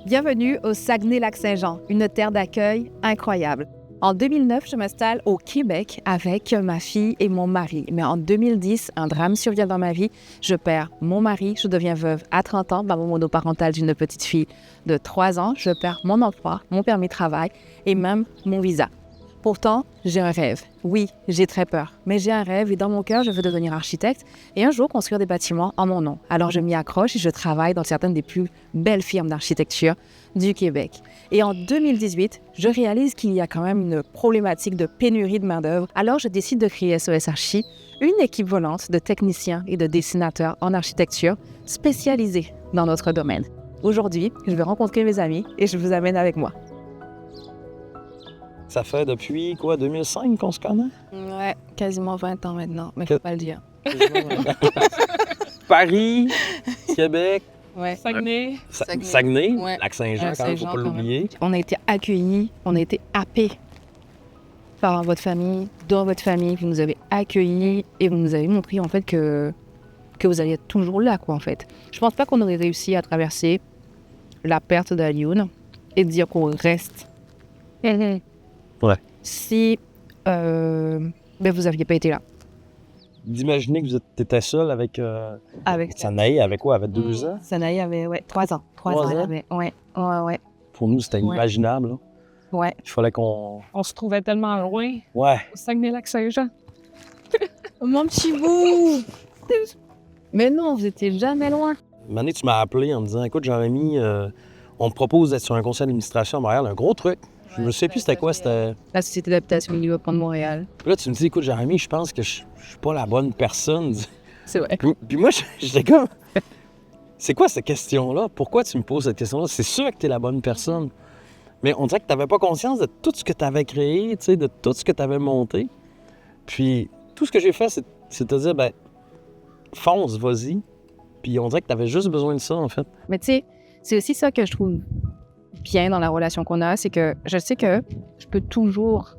Bienvenue au Saguenay-Lac-Saint-Jean, une terre d'accueil incroyable. En 2009, je m'installe au Québec avec ma fille et mon mari. Mais en 2010, un drame survient dans ma vie. Je perds mon mari, je deviens veuve à 30 ans, maman monoparentale d'une petite fille de 3 ans. Je perds mon emploi, mon permis de travail et même mon visa. Pourtant, j'ai un rêve. Oui, j'ai très peur, mais j'ai un rêve et dans mon cœur, je veux devenir architecte et un jour construire des bâtiments en mon nom. Alors, je m'y accroche et je travaille dans certaines des plus belles firmes d'architecture du Québec. Et en 2018, je réalise qu'il y a quand même une problématique de pénurie de main-d'œuvre. Alors, je décide de créer SOS Archi, une équipe volante de techniciens et de dessinateurs en architecture spécialisés dans notre domaine. Aujourd'hui, je vais rencontrer mes amis et je vous amène avec moi. Ça fait depuis, 2005 qu'on se connaît? Ouais, quasiment 20 ans maintenant, mais faut pas le dire. Paris, Québec, Ouais. Saguenay. Saguenay, Ouais. Lac-Saint-Jean, quand même, faut pas quand même. l'oublier. On a été accueillis, on a été happés par votre famille, dans votre famille. Vous nous avez accueillis et vous nous avez montré en fait que vous alliez être toujours là, quoi, en fait. Je pense pas qu'on aurait réussi à traverser la perte d'Alioune et de dire qu'on reste. Ouais. Si vous aviez pas été là. D'imaginer que vous étiez seul avec Avec Sanaï, avec quoi? Avec 2 ans? Sanaï avait 3 ans. 3 3 ans, elle ans? avait. Ouais. Pour nous, c'était Ouais. inimaginable, là. Ouais. Il fallait qu'on... On se trouvait tellement loin, Ouais. au Saguenay-Lac-Saint-Jean. Mon petit bout! Mais non, vous étiez jamais loin. Une année, tu m'as appelé en me disant, écoute, Jérémy, on te propose d'être sur un conseil d'administration à Montréal, un gros truc. Je me sais plus c'était quoi, c'était... La Société d'adaptation du développement de Montréal. Puis là, tu me dis, écoute, Jérémy, je pense que je suis pas la bonne personne. C'est vrai. Puis moi, j'étais comme... C'est quoi cette question-là? Pourquoi tu me poses cette question-là? C'est sûr que tu es la bonne personne. Mais on dirait que tu n'avais pas conscience de tout ce que tu avais créé, tu sais, de tout ce que tu avais monté. Puis tout ce que j'ai fait, c'est te dire, ben, fonce, vas-y. Puis on dirait que tu avais juste besoin de ça, en fait. Mais tu sais, c'est aussi ça que je trouve bien dans la relation qu'on a, c'est que je sais que je peux toujours...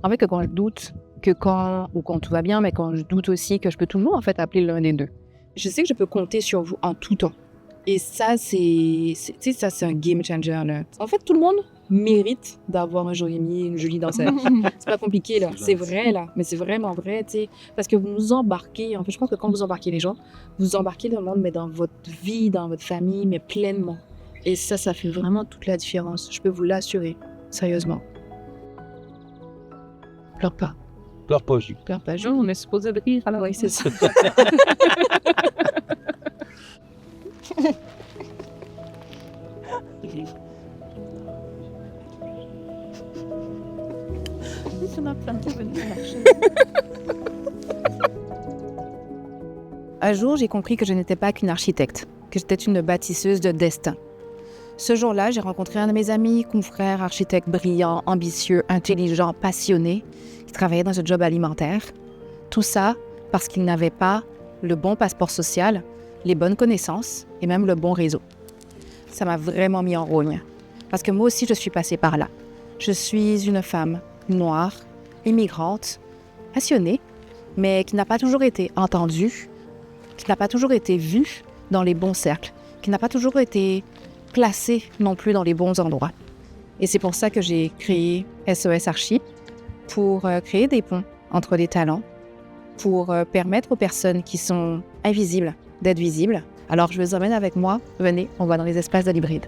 En fait, que quand je doute, ou quand tout va bien, mais quand je doute aussi, que je peux toujours, en fait, appeler l'un des deux. Je sais que je peux compter sur vous en tout temps. Et ça, c'est un game changer, là. En fait, tout le monde mérite d'avoir un Jérémy et une Julie dans sa vie. C'est pas compliqué, là. C'est vrai, là. Mais c'est vraiment vrai, tu sais. Parce que vous nous embarquez. En fait, je pense que quand vous embarquez les gens, vous embarquez dans le monde, mais dans votre vie, dans votre famille, mais pleinement. Et ça fait vraiment toute la différence. Je peux vous l'assurer. Sérieusement. Pleure pas. Pleure pas, Jules. Pleure pas. Nous, on est supposé de rire. Alors, Oui, c'est ça. Un jour, j'ai compris que je n'étais pas qu'une architecte, que j'étais une bâtisseuse de destin. Ce jour-là, j'ai rencontré un de mes amis, confrère, architecte brillant, ambitieux, intelligent, passionné, qui travaillait dans un job alimentaire. Tout ça parce qu'il n'avait pas le bon passeport social, les bonnes connaissances et même le bon réseau. Ça m'a vraiment mis en rogne, parce que moi aussi, je suis passée par là. Je suis une femme noire, immigrante, passionnée, mais qui n'a pas toujours été entendue, qui n'a pas toujours été vue dans les bons cercles, qui n'a pas toujours été placée non plus dans les bons endroits. Et c'est pour ça que j'ai créé SOS Archi, pour créer des ponts entre les talents, pour permettre aux personnes qui sont invisibles d'être visibles. Alors je vous emmène avec moi, venez, on va dans les espaces de l'hybride.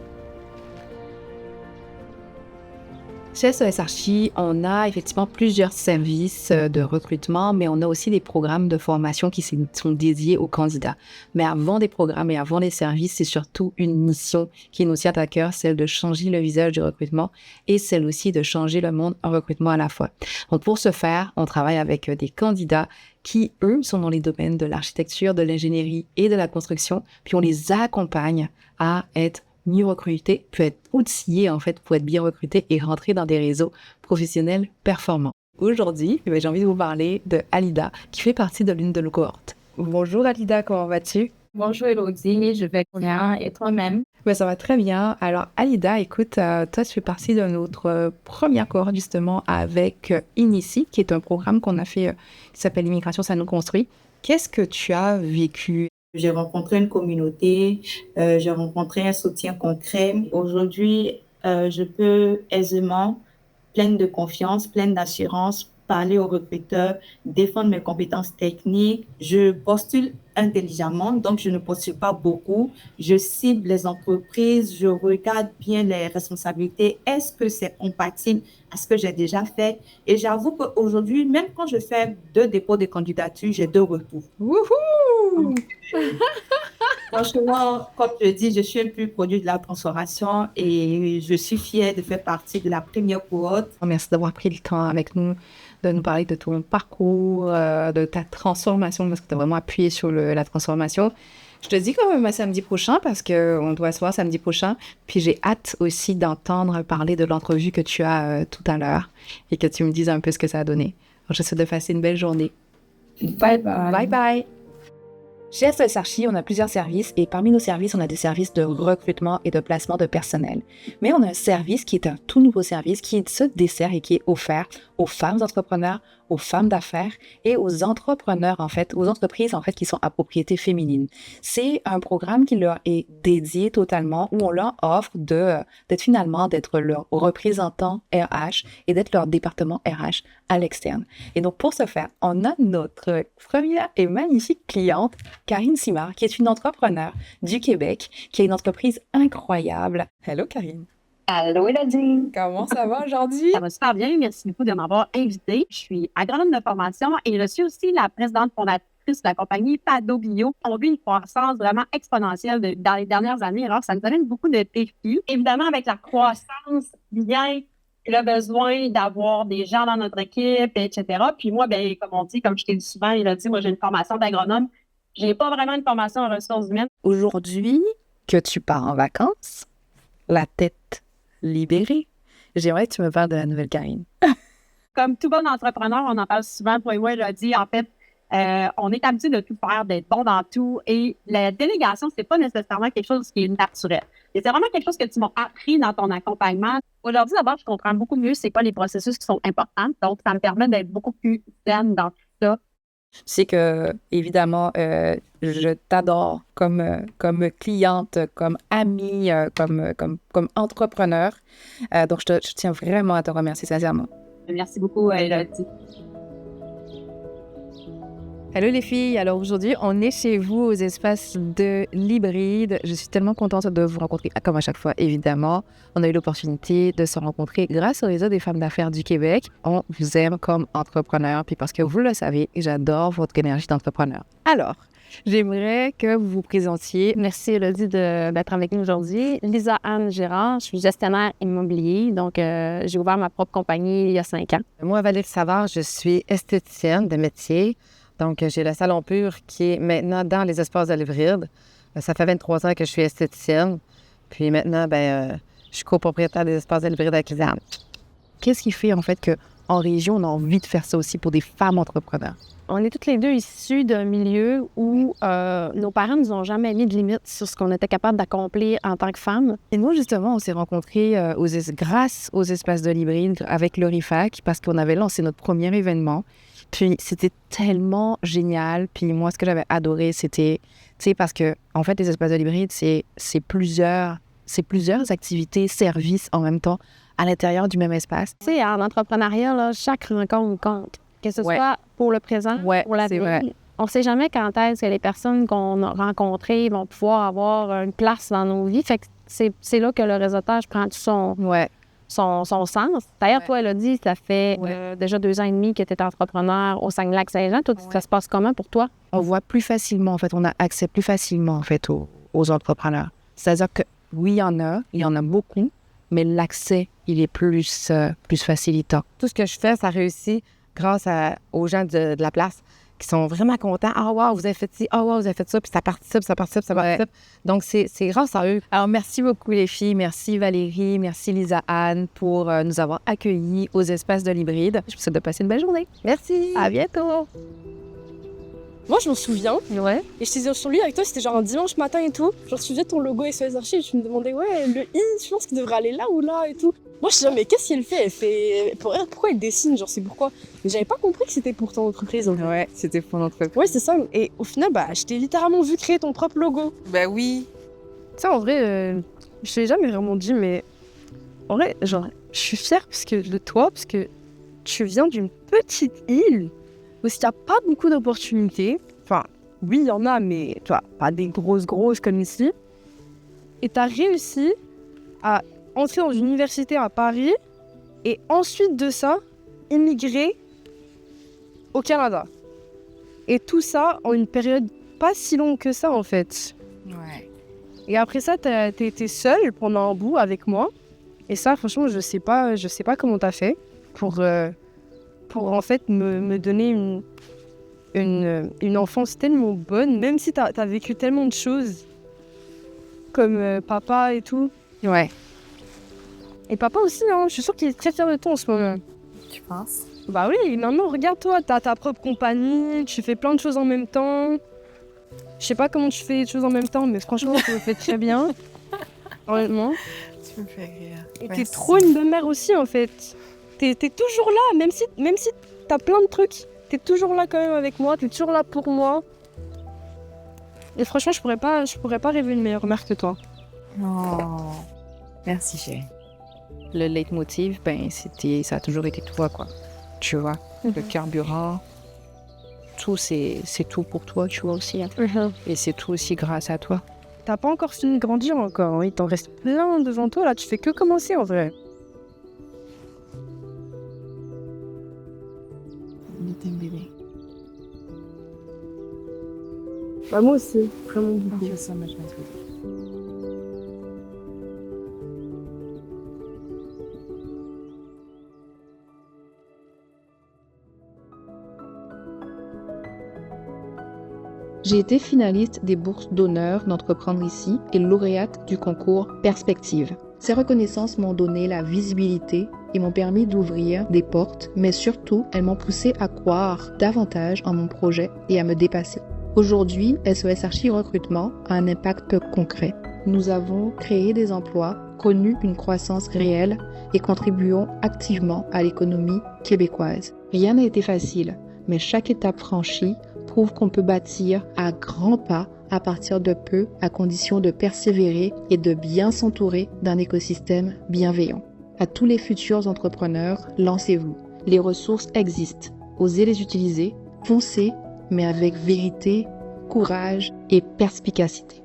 Chez SOS Archi, on a effectivement plusieurs services de recrutement, mais on a aussi des programmes de formation qui sont dédiés aux candidats. Mais avant des programmes et avant des services, c'est surtout une mission qui nous tient à cœur, celle de changer le visage du recrutement et celle aussi de changer le monde en recrutement à la fois. Donc pour ce faire, on travaille avec des candidats qui, eux, sont dans les domaines de l'architecture, de l'ingénierie et de la construction, puis on les accompagne à être mieux recruter, peut être outillé en fait pour être bien recruté et rentrer dans des réseaux professionnels performants. Aujourd'hui, j'ai envie de vous parler de Alida, qui fait partie de l'une de nos cohortes. Bonjour Alida, comment vas-tu? Bonjour Elodie, je vais bien et toi-même? Ouais, ça va très bien. Alors, Alida, écoute, toi, tu fais partie de notre première cohorte justement avec Inici, qui est un programme qu'on a fait qui s'appelle Immigration, ça nous construit. Qu'est-ce que tu as vécu? J'ai rencontré une communauté, j'ai rencontré un soutien concret. Aujourd'hui, je peux aisément, pleine de confiance, pleine d'assurance, parler aux recruteurs, défendre mes compétences techniques. Je postule intelligemment, donc je ne postule pas beaucoup. Je cible les entreprises, je regarde bien les responsabilités. Est-ce que c'est compatible à ce que j'ai déjà fait? Et j'avoue qu'aujourd'hui, même quand je fais 2 dépôts de candidature, j'ai 2 retours. Wouhou! Franchement, comme je dis, je suis un pur produit de la transformation et je suis fière de faire partie de la première cohorte. Merci d'avoir pris le temps avec nous, de nous parler de ton parcours, de ta transformation, parce que tu as vraiment appuyé sur la transformation. Je te dis quand même à samedi prochain, parce qu'on doit se voir samedi prochain. Puis j'ai hâte aussi d'entendre parler de l'entrevue que tu as tout à l'heure et que tu me dises un peu ce que ça a donné. Alors, je te souhaite de passer une belle journée. Bye bye. Bye bye! Chez SOS Archi, on a plusieurs services et parmi nos services, on a des services de recrutement et de placement de personnel. Mais on a un service qui est un tout nouveau service qui se dessert et qui est offert aux femmes entrepreneurs, aux femmes d'affaires et aux entrepreneurs, en fait, aux entreprises, en fait, qui sont à propriété féminine. C'est un programme qui leur est dédié totalement, où on leur offre d'être leur représentant RH et d'être leur département RH à l'externe. Et donc, pour ce faire, on a notre première et magnifique cliente, Karine Simard, qui est une entrepreneure du Québec, qui a une entreprise incroyable. Hello, Karine. Allô, Elodie. Comment ça va aujourd'hui? Ça va super bien. Merci beaucoup de m'avoir invitée. Je suis agronome de formation et je suis aussi la présidente fondatrice de la compagnie Pado Bio. On vit une croissance vraiment exponentielle dans les dernières années. Alors, ça nous amène beaucoup de défis. Évidemment, avec la croissance vient le besoin d'avoir des gens dans notre équipe, etc. Puis moi, ben, comme on dit, comme je t'ai dit souvent, Elodie, moi, j'ai une formation d'agronome. J'ai pas vraiment une formation en ressources humaines. Aujourd'hui, que tu pars en vacances, la tête libérée, j'aimerais que tu me parles de la nouvelle Karine. Comme tout bon entrepreneur, on en parle souvent, toi et moi, Elodie, en fait, on est habitué de tout faire, d'être bon dans tout. Et la délégation, c'est pas nécessairement quelque chose qui est naturel. Et c'est vraiment quelque chose que tu m'as appris dans ton accompagnement. Aujourd'hui, d'abord, je comprends beaucoup mieux c'est quoi les processus qui sont importants. Donc, ça me permet d'être beaucoup plus saine dans tout ça. Je sais que, évidemment, je t'adore comme cliente, comme amie, comme entrepreneur. Donc, je tiens vraiment à te remercier sincèrement. Merci beaucoup, Elodie. Hello les filles, alors aujourd'hui on est chez vous aux espaces de l'hybride. Je suis tellement contente de vous rencontrer, comme à chaque fois évidemment. On a eu l'opportunité de se rencontrer grâce au réseau des femmes d'affaires du Québec. On vous aime comme entrepreneur, puis parce que vous le savez, j'adore votre énergie d'entrepreneur. Alors, j'aimerais que vous vous présentiez. Merci Elodie d'être avec nous aujourd'hui. Lisa Anne Gérard, je suis gestionnaire immobilier, donc j'ai ouvert ma propre compagnie il y a 5 ans. Moi, Valérie Savard, je suis esthéticienne de métier. Donc, j'ai le Salon Pur qui est maintenant dans les espaces de l'hybride. Ça fait 23 ans que je suis esthéticienne. Puis maintenant, je suis copropriétaire des espaces de l'hybride avec Lisanne. Qu'est-ce qui fait en fait qu'en région, on a envie de faire ça aussi pour des femmes entrepreneurs? On est toutes les deux issues d'un milieu où nos parents ne nous ont jamais mis de limite sur ce qu'on était capable d'accomplir en tant que femmes. Et nous, justement, on s'est rencontrés grâce aux espaces de l'hybride avec l'Orifac parce qu'on avait lancé notre premier événement. Puis c'était tellement génial. Puis moi, ce que j'avais adoré, c'était, parce que en fait, les espaces de l'hybride, c'est plusieurs activités, services en même temps à l'intérieur du même espace. Tu sais, en entrepreneuriat, là, chaque rencontre compte. Que ce soit pour le présent, pour l'avenir. On ne sait jamais quand est-ce que les personnes qu'on a rencontrées vont pouvoir avoir une place dans nos vies. Fait que c'est là que le réseautage prend tout son sens. D'ailleurs, toi, Elodie, ça fait déjà 2 ans et demi que tu es entrepreneur au Saguenay-Lac-Saint-Jean. Toi, ça se passe comment pour toi? On voit plus facilement, en fait, on a accès plus facilement, en fait, aux entrepreneurs. C'est-à-dire que oui, il y en a beaucoup, mais l'accès, il est plus facilitant. Tout ce que je fais, ça réussit grâce aux gens de la place qui sont vraiment contents. « Ah, wow, vous avez fait ci, ah, wow, vous avez fait ça, puis ça participe. » Donc, c'est grâce à eux. Alors, merci beaucoup, les filles. Merci, Valérie. Merci, Lisa Anne, pour nous avoir accueillis aux espaces de l'hybride. Je vous souhaite de passer une belle journée. Merci. À bientôt. Moi, je m'en souviens. Ouais. Et j'étais sur lui avec toi, c'était genre un dimanche matin et tout. Genre, tu faisais ton logo SOS Archives et tu me demandais, ouais, le I, je pense qu'il devrait aller là ou là et tout. Moi, je me disais, mais qu'est-ce qu'elle fait? Elle fait. Pourquoi elle dessine? Genre, c'est pourquoi? Mais j'avais pas compris que c'était pour ton entreprise. En fait. Ouais, c'était pour l'entreprise. Ouais, c'est ça. Et au final, bah, je t'ai littéralement vu créer ton propre logo. Ben oui. Ça, en vrai, je t'ai jamais vraiment dit, mais en vrai, genre, je suis fière de toi, parce que tu viens d'une petite île où il n'y a pas beaucoup d'opportunités. Enfin, oui, il y en a, mais tu vois, pas des grosses comme ici. Et tu as réussi à entrer dans une université à Paris et ensuite de ça, immigrer au Canada. Et tout ça en une période pas si longue que ça, en fait. Ouais. Et après ça, t'as été seule pendant un bout avec moi. Et ça, franchement, je sais pas comment t'as fait pour en fait me donner une enfance tellement bonne, même si t'as vécu tellement de choses comme papa et tout. Ouais. Et papa aussi, hein, je suis sûre qu'il est très fier de toi en ce moment. Tu penses? Bah oui, maintenant, regarde-toi, t'as ta propre compagnie, tu fais plein de choses en même temps. Je sais pas comment tu fais les choses en même temps, mais franchement, tu le fais très bien. Honnêtement. Tu me fais rire. Et t'es trop une bonne mère aussi, en fait. T'es toujours là, même si t'as plein de trucs. T'es toujours là quand même avec moi, t'es toujours là pour moi. Et franchement, je pourrais pas rêver une meilleure mère que toi. Oh, merci chérie. Le leitmotiv, ça a toujours été toi, quoi. Tu vois, le carburant, tout, c'est tout pour toi, tu vois aussi. Hein. Et c'est tout aussi grâce à toi. T'as pas encore fini de grandir encore, hein. Il t'en reste plein devant toi, là, tu fais que commencer en vrai. T'aimes bébé. Bah moi aussi, vraiment beaucoup. Thank you so much, my sweetie. J'ai été finaliste des bourses d'honneur d'entreprendre ici et lauréate du concours Perspective. Ces reconnaissances m'ont donné la visibilité et m'ont permis d'ouvrir des portes, mais surtout, elles m'ont poussé à croire davantage en mon projet et à me dépasser. Aujourd'hui, SOS Archives Recrutement a un impact concret. Nous avons créé des emplois, connu une croissance réelle et contribuons activement à l'économie québécoise. Rien n'a été facile, mais chaque étape franchie prouve qu'on peut bâtir à grands pas à partir de peu, à condition de persévérer et de bien s'entourer d'un écosystème bienveillant. À tous les futurs entrepreneurs, lancez-vous. Les ressources existent. Osez les utiliser, foncez, mais avec vérité, courage et perspicacité.